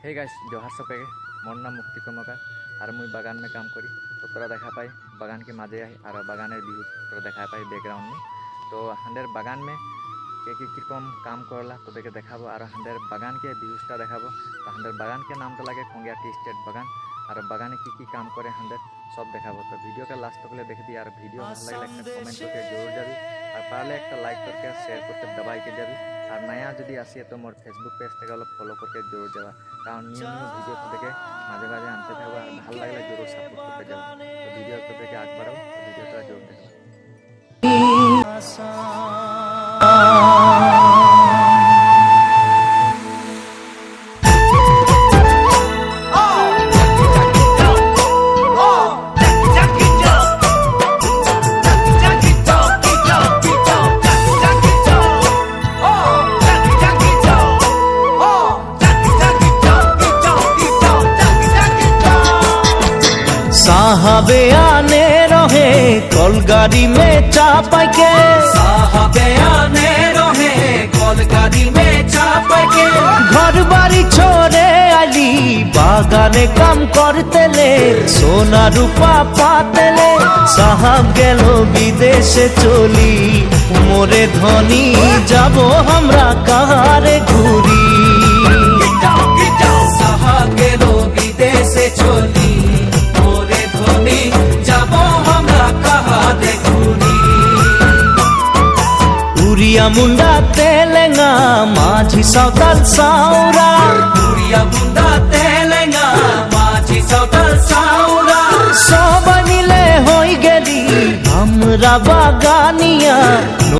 Hey guys जोहार सबके मोर नाम मुक्ति कमकार और मुई बागान में काम करी। तो तोरा देखा पाई बागान के माजे आई और बागान व्यू तोरा देखा पाई बैकग्राउंड में। तो हंडेर बागान में के किरकम काम करला तो देखे देखाबो और हंडेर बागान के व्यूजटा देखाबो। तो हंडेर बागान के नाम तो लगे खोंगिया टी स्टेट बागान और बागाने की काम करे हंडेर सब देखाबो। तो वीडियो का लास्ट तक देखबी और वीडियो भालो लागले कमेंट करके जरूर जाबी और पारले एक लाइक करके शेयर करके दबाई के जाबी और नया जदि आसिए तो मोर फेसबुक पेज থেকে অলপ ফলো করতে জরুর যাবা, কারণ নিউ ভিডিও থেকে মাঝে মাঝে আনতে থাকবো আর ভালো লাগলে জরুর সাপোর্ট করতে যাবো। তো ভিডিও থেকে আগ বাড়াও, ভিডিওটা জরুর দেখো। साहबे आने रहे कलगाड़ी में चापाई के, साहबे आने रहे कलगाड़ी में चापाई के, घर बाड़ी छोड़े आली बागाने काम करते ले, सोना रूपा पाते ले, साहब गेलो विदेशे चली मोरे धनी जाबो हमरा कहारे घुरी, साहब गेलो विदेशे चली उड़िया मुंडा तेलेंगा माझी सावताल साउरा, उड़िया मुंडा तेलेंगा माझी सावताल साउरा, सब मिले होई गेली हमरा बागानिया।